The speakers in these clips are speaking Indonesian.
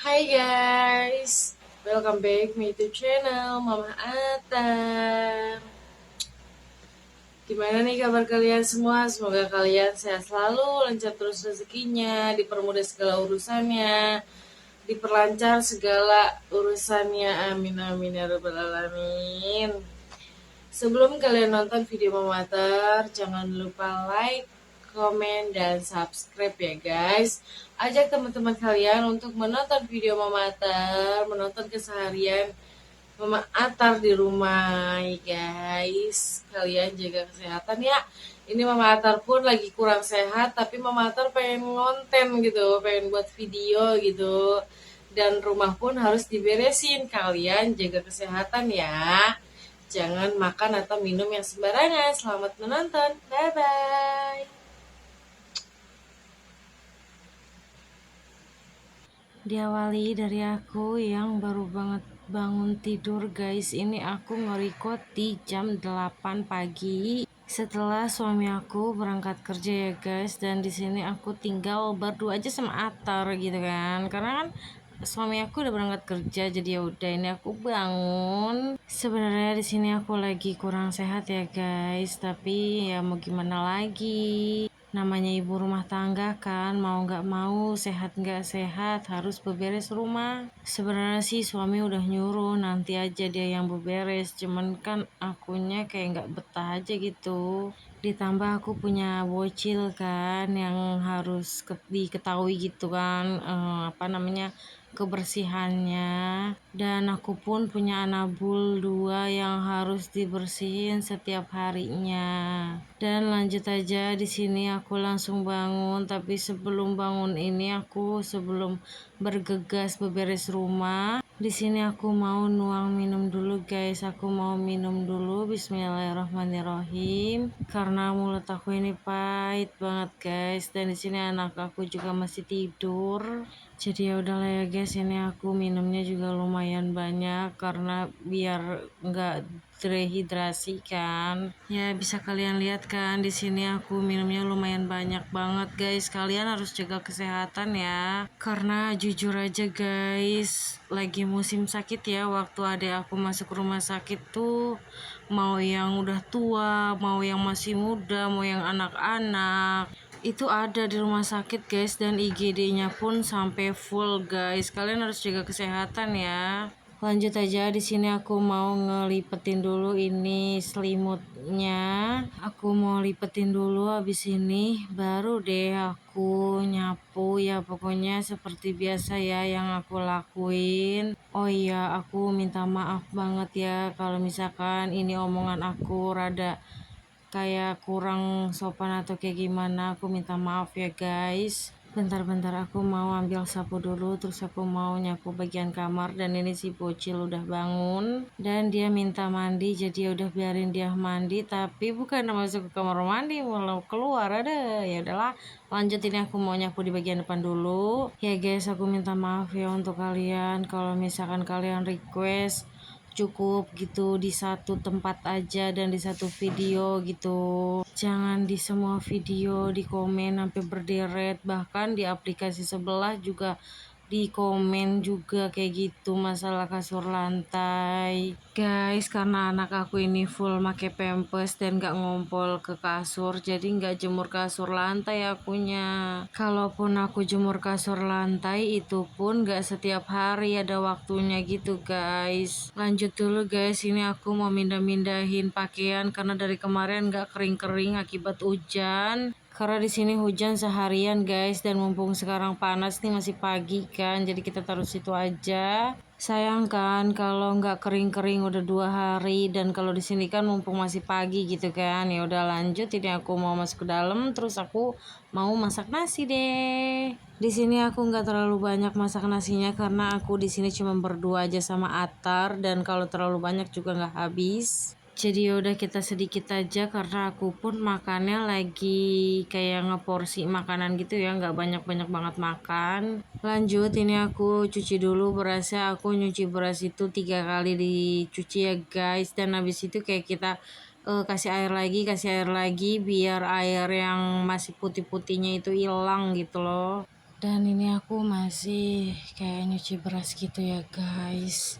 Hai guys, welcome back me to channel Mama Atar. Gimana nih kabar kalian semua? Semoga kalian sehat selalu, lancar terus rezekinya, dipermudah segala urusannya, diperlancar segala urusannya. Amin amin ya rabbal alamin. Sebelum kalian nonton video Mama Atar, jangan lupa like, komen, dan subscribe ya guys. Ajak teman-teman kalian untuk menonton video Mama Atar, menonton keseharian Mama Atar di rumah ya guys. Kalian jaga kesehatan ya. Ini Mama Atar pun lagi kurang sehat, tapi Mama Atar pengen ngonten gitu, pengen buat video gitu. Dan rumah pun harus diberesin. Kalian jaga kesehatan ya. Jangan makan atau minum yang sembarangan. Selamat menonton. Bye bye. Diawali dari aku yang baru banget bangun tidur guys. Ini aku nge-record di jam 8 pagi setelah suami aku berangkat kerja ya guys, dan di sini aku tinggal berdua aja sama Atar gitu kan. Karena kan suami aku udah berangkat kerja, jadi ya udah ini aku bangun. Sebenarnya di sini aku lagi kurang sehat ya guys, tapi ya mau gimana lagi, namanya ibu rumah tangga kan, mau nggak mau, sehat nggak sehat, harus beberes rumah. Sebenarnya sih suami udah nyuruh nanti aja dia yang beberes, cuman kan akunya kayak nggak betah aja gitu. Ditambah aku punya bocil kan yang harus diketahui gitu kan, apa namanya, kebersihannya. Dan aku pun punya anabul 2 yang harus dibersihin setiap harinya. Dan lanjut aja, di sini aku langsung bangun, tapi sebelum bangun ini aku sebelum bergegas beberes rumah, di sini aku mau nuang minum dulu guys. Aku mau minum dulu. Bismillahirrahmanirrahim. Karena mulut aku ini pahit banget guys. Dan di sini anak aku juga masih tidur. Jadi ya udahlah ya guys, ini aku minumnya juga lumayan banyak karena biar nggak dehidrasi kan. Ya bisa kalian lihat kan, di sini aku minumnya lumayan banyak banget guys. Kalian harus jaga kesehatan ya. Karena jujur aja guys, lagi musim sakit ya. Waktu adik aku masuk rumah sakit tuh, mau yang udah tua, mau yang masih muda, mau yang anak-anak, itu ada di rumah sakit guys, dan IGD-nya pun sampai full guys. Kalian harus jaga kesehatan ya. Lanjut aja, di sini aku mau ngelipetin dulu ini selimutnya. Aku mau lipetin dulu, habis ini baru deh aku nyapu ya, pokoknya seperti biasa ya yang aku lakuin. Oh iya, aku minta maaf banget ya kalau misalkan ini omongan aku rada kayak kurang sopan atau kayak gimana. Aku minta maaf ya guys. Bentar-bentar aku mau ambil sapu dulu, terus aku mau nyapu bagian kamar. Dan ini si bocil udah bangun dan dia minta mandi, jadi ya udah biarin dia mandi, tapi bukan masuk ke kamar mandi, malah keluar. Ada ya udahlah, lanjut. Ini aku mau nyapu di bagian depan dulu ya guys. Aku minta maaf ya untuk kalian kalau misalkan kalian request cukup gitu di satu tempat aja dan di satu video gitu. Jangan di semua video di komen sampai berderet, bahkan di aplikasi sebelah juga di komen juga kayak gitu masalah kasur lantai guys. Karena anak aku ini full make pampers dan gak ngompol ke kasur, jadi gak jemur kasur lantai akunya. Kalaupun aku jemur kasur lantai itu pun gak setiap hari, ada waktunya gitu guys. Lanjut dulu guys, ini aku mau mindahin pakaian karena dari kemarin gak kering-kering akibat hujan. Karena di sini hujan seharian guys, dan mumpung sekarang panas nih, masih pagi kan, jadi kita taruh situ aja. Sayang kan kalau nggak kering-kering udah 2 hari, dan kalau di sini kan mumpung masih pagi gitu kan. Ya udah lanjut, ini aku mau masuk ke dalam, terus aku mau masak nasi deh. Di sini aku nggak terlalu banyak masak nasinya karena aku di sini cuma berdua aja sama Atar, dan kalau terlalu banyak juga nggak habis. Jadi yaudah kita sedikit aja karena aku pun makannya lagi kayak ngeporsi makanan gitu ya, nggak banyak-banyak banget makan. Lanjut, ini aku cuci dulu berasnya. Aku nyuci beras itu 3 kali dicuci ya guys, dan habis itu kayak kita kasih air lagi biar air yang masih putih-putihnya itu hilang gitu loh. Dan ini aku masih kayak nyuci beras gitu ya guys.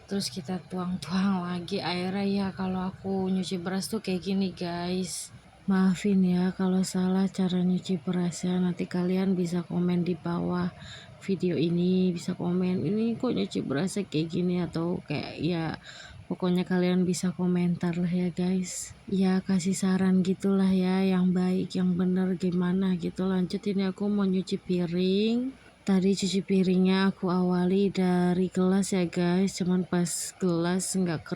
Terus kita tuang-tuang lagi airnya ya. Kalau aku nyuci beras tuh kayak gini guys. Maafin ya kalau salah cara nyuci berasnya. Nanti kalian bisa komen di bawah video ini, bisa komen ini kok nyuci berasnya kayak gini, atau kayak ya pokoknya kalian bisa komentar lah ya guys. Ya kasih saran gitulah ya, yang baik, yang bener gimana gitu. Lanjut, ini aku mau nyuci piring. Tadi cuci piringnya aku awali dari gelas ya guys. Cuman pas gelas nggak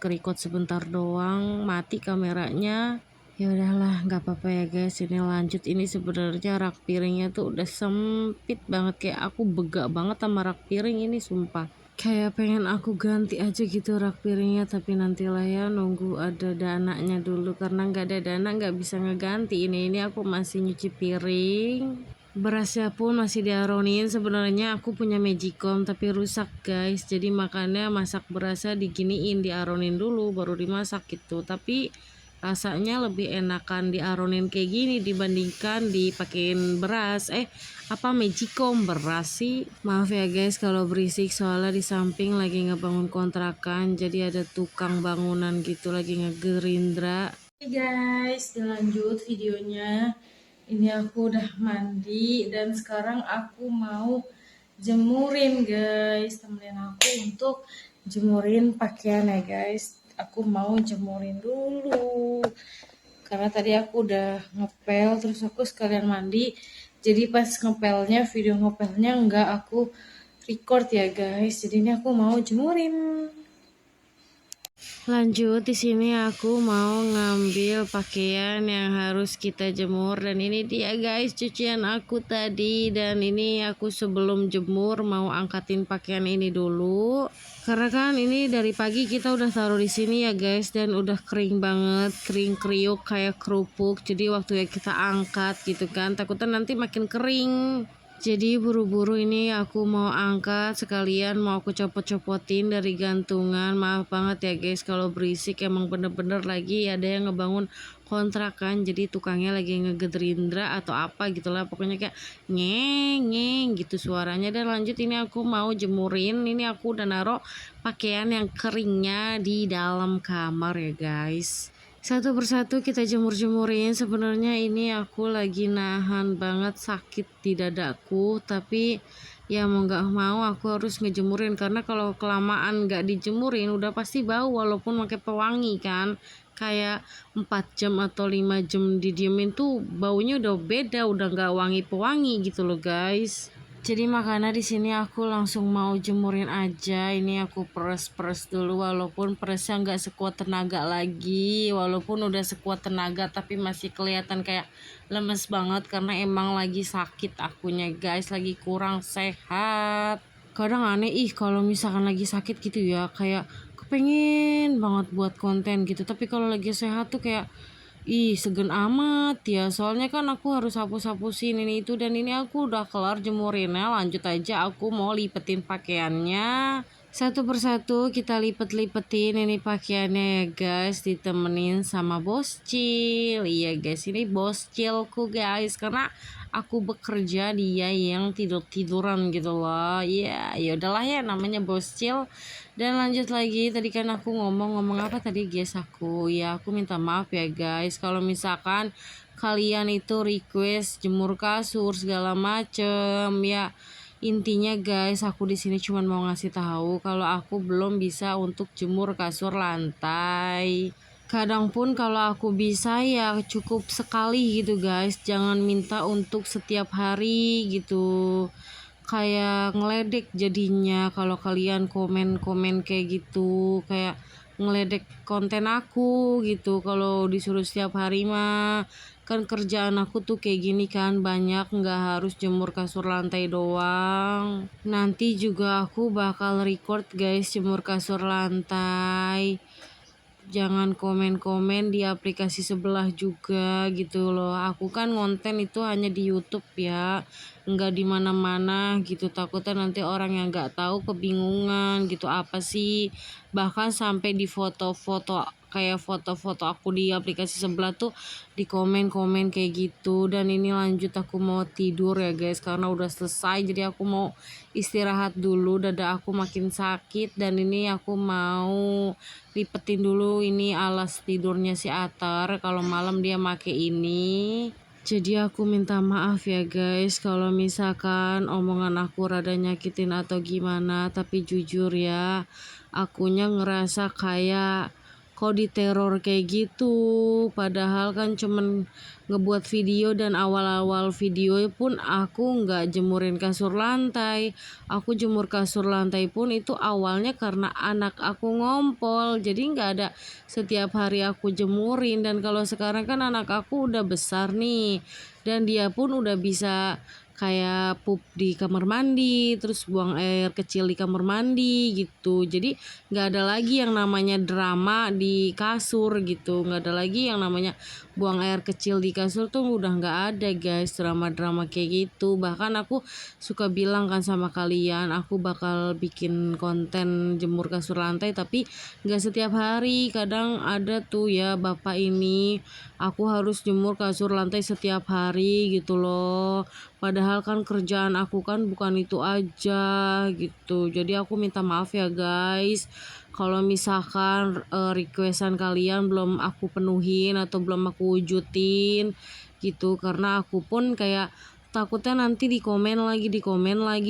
kerikot sebentar doang, mati kameranya. Ya udahlah, nggak apa-apa ya guys. Ini lanjut, ini sebenarnya rak piringnya tuh udah sempit banget, kayak aku begak banget sama rak piring ini sumpah. Kayak pengen aku ganti aja gitu rak piringnya, tapi nantilah ya, nunggu ada dananya dulu, karena nggak ada dana nggak bisa ngeganti. Ini aku masih nyuci piring. Berasnya pun masih diaronin. Sebenarnya aku punya magicom tapi rusak guys, jadi makanya masak berasnya diginiin, diaronin dulu baru dimasak gitu. Tapi rasanya lebih enakan diaronin kayak gini dibandingkan dipakein beras. Apa magicom beras sih? Maaf ya guys kalau berisik, soalnya di samping lagi ngebangun kontrakan, jadi ada tukang bangunan gitu lagi ngegerindra. Oke guys, dilanjut videonya. Ini aku udah mandi dan sekarang aku mau jemurin guys. Temenin aku untuk jemurin pakaian ya guys. Aku mau jemurin dulu. Karena tadi aku udah ngepel, terus aku sekalian mandi. Jadi pas ngepelnya, video ngepelnya nggak aku record ya guys. Jadi ini aku mau jemurin. Lanjut, di sini aku mau ngambil pakaian yang harus kita jemur, dan ini dia guys cucian aku tadi. Dan ini aku sebelum jemur mau angkatin pakaian ini dulu. Karena kan ini dari pagi kita udah taruh di sini ya guys, dan udah kering banget, kering kriuk kayak kerupuk. Jadi waktu ya kita angkat gitu kan, takutnya nanti makin kering. Jadi buru-buru ini aku mau angkat, sekalian mau aku copot-copotin dari gantungan. Maaf banget ya guys kalau berisik, emang bener-bener lagi ada yang ngebangun kontrakan, jadi tukangnya lagi ngegedrindra atau apa gitulah, pokoknya kayak ngeng gitu suaranya. Dan lanjut, ini aku mau jemurin. Ini aku udah naruh pakaian yang keringnya di dalam kamar ya guys. Satu persatu kita jemur-jemurin. Sebenarnya ini aku lagi nahan banget sakit di dadaku, tapi ya mau nggak mau aku harus ngejemurin, karena kalau kelamaan nggak dijemurin udah pasti bau, walaupun pakai pewangi kan. Kayak 4 jam atau 5 jam didiemin tuh baunya udah beda, udah nggak wangi pewangi gitu loh guys. Jadi makanya di sini aku langsung mau jemurin aja. Ini aku peres-peres dulu, walaupun peresnya nggak sekuat tenaga lagi. Walaupun udah sekuat tenaga tapi masih kelihatan kayak lemes banget, karena emang lagi sakit akunya guys, lagi kurang sehat. Kadang aneh kalau misalkan lagi sakit gitu ya, kayak kepengen banget buat konten gitu, tapi kalau lagi sehat tuh kayak segen amat ya. Soalnya kan aku harus hapus-hapusin ini itu, dan ini aku udah kelar jemurinnya. Lanjut aja, aku mau lipetin pakaiannya. Satu persatu kita lipet-lipetin ini pakaiannya ya guys, ditemenin sama boscil. Iya guys, ini boscilku guys, karena aku bekerja, dia yang tidur-tiduran gitu loh. Ya udahlah ya, namanya boscil. Dan lanjut lagi, tadi kan aku ngomong apa tadi guys, aku minta maaf ya guys kalau misalkan kalian itu request jemur kasur segala macem ya. Intinya guys, aku di sini cuma mau ngasih tahu kalau aku belum bisa untuk jemur kasur lantai. Kadang pun kalau aku bisa ya cukup sekali gitu guys, jangan minta untuk setiap hari gitu, kayak ngeledek jadinya kalau kalian komen-komen kayak gitu, kayak ngeledek konten aku gitu kalau disuruh setiap hari mah. Kan kerjaan aku tuh kayak gini kan, banyak, nggak harus jemur kasur lantai doang. Nanti juga aku bakal record guys jemur kasur lantai. Jangan komen-komen di aplikasi sebelah juga gitu loh. Aku kan konten itu hanya di YouTube ya, nggak di mana-mana gitu. Takutnya nanti orang yang nggak tahu kebingungan gitu, apa sih bahkan sampai di foto-foto kayak foto-foto aku di aplikasi sebelah tuh di komen-komen kayak gitu. Dan ini lanjut aku mau tidur ya guys, karena udah selesai, jadi aku mau istirahat dulu, dada aku makin sakit. Dan ini aku mau lipetin dulu ini alas tidurnya si Atar, kalau malam dia make ini. Jadi aku minta maaf ya guys kalau misalkan omongan aku rada nyakitin atau gimana. Tapi jujur ya, akunya ngerasa kayak kok diteror kayak gitu. Padahal kan cuman ngebuat video, dan awal-awal video pun aku nggak jemurin kasur lantai. Aku jemur kasur lantai pun itu awalnya karena anak aku ngompol, jadi nggak ada setiap hari aku jemurin. Dan kalau sekarang kan anak aku udah besar nih, dan dia pun udah bisa kayak pup di kamar mandi, terus buang air kecil di kamar mandi gitu. Jadi nggak ada lagi yang namanya drama di kasur gitu, nggak ada lagi yang namanya buang air kecil di kasur tuh, udah nggak ada guys drama-drama kayak gitu. Bahkan aku suka bilang kan sama kalian, aku bakal bikin konten jemur kasur lantai, tapi nggak setiap hari. Kadang ada tuh ya bapak ini, aku harus jemur kasur lantai setiap hari gitu loh. Padahal kan kerjaan aku kan bukan itu aja gitu. Jadi aku minta maaf ya guys kalau misalkan requestan kalian belum aku penuhin atau belum aku wujudin gitu, karena aku pun kayak takutnya nanti di komen lagi.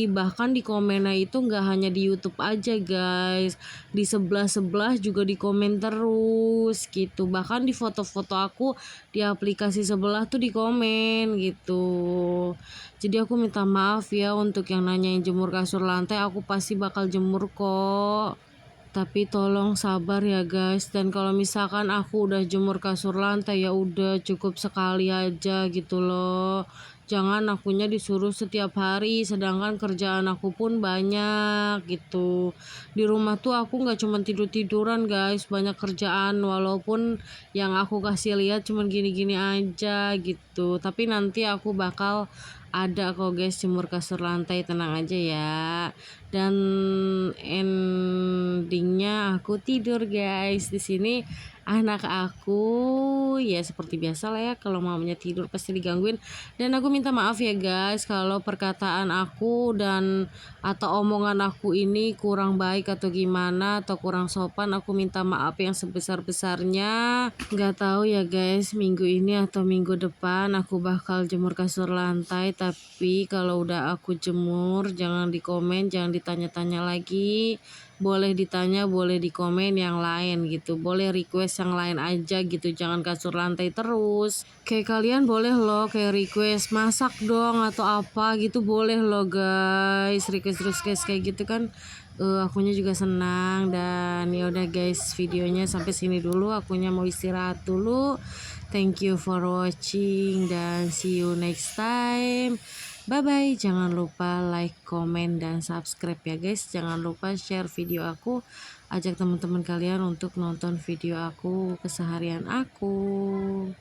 Bahkan di komennya itu nggak hanya di YouTube aja guys, di sebelah juga di komen terus gitu. Bahkan di foto-foto aku di aplikasi sebelah tuh di komen gitu. Jadi aku minta maaf ya untuk yang nanyain jemur kasur lantai, aku pasti bakal jemur kok. Tapi tolong sabar ya guys. Dan kalau misalkan aku udah jemur kasur lantai, ya udah cukup sekali aja gitu loh. Jangan akunya disuruh setiap hari, sedangkan kerjaan aku pun banyak gitu. Di rumah tuh aku nggak cuma tidur-tiduran guys, banyak kerjaan. Walaupun yang aku kasih lihat cuma gini-gini aja gitu. Tapi nanti aku bakal ada kok guys jemur kasur lantai, tenang aja ya. Dan endingnya aku tidur guys. Di sini anak aku ya seperti biasa lah ya, kalau mamanya tidur pasti digangguin. Dan aku minta maaf ya guys kalau perkataan aku dan atau omongan aku ini kurang baik atau gimana, atau kurang sopan. Aku minta maaf yang sebesar-besarnya. Nggak tahu ya guys, minggu ini atau minggu depan aku bakal jemur kasur lantai. Tapi kalau udah aku jemur, jangan di komen, jangan ditanya-tanya lagi. Boleh ditanya, boleh di komen yang lain gitu, boleh request yang lain aja gitu, jangan kasur lantai terus. Kayak kalian boleh loh kayak request masak dong atau apa gitu, boleh loh guys, request kayak gitu kan. Akunya juga senang. Dan ya udah guys, videonya sampai sini dulu, akunya mau istirahat dulu. Thank you for watching dan see you next time. Bye bye. Jangan lupa like, comment, dan subscribe ya guys. Jangan lupa share video aku. Ajak teman-teman kalian untuk nonton video aku keseharian aku.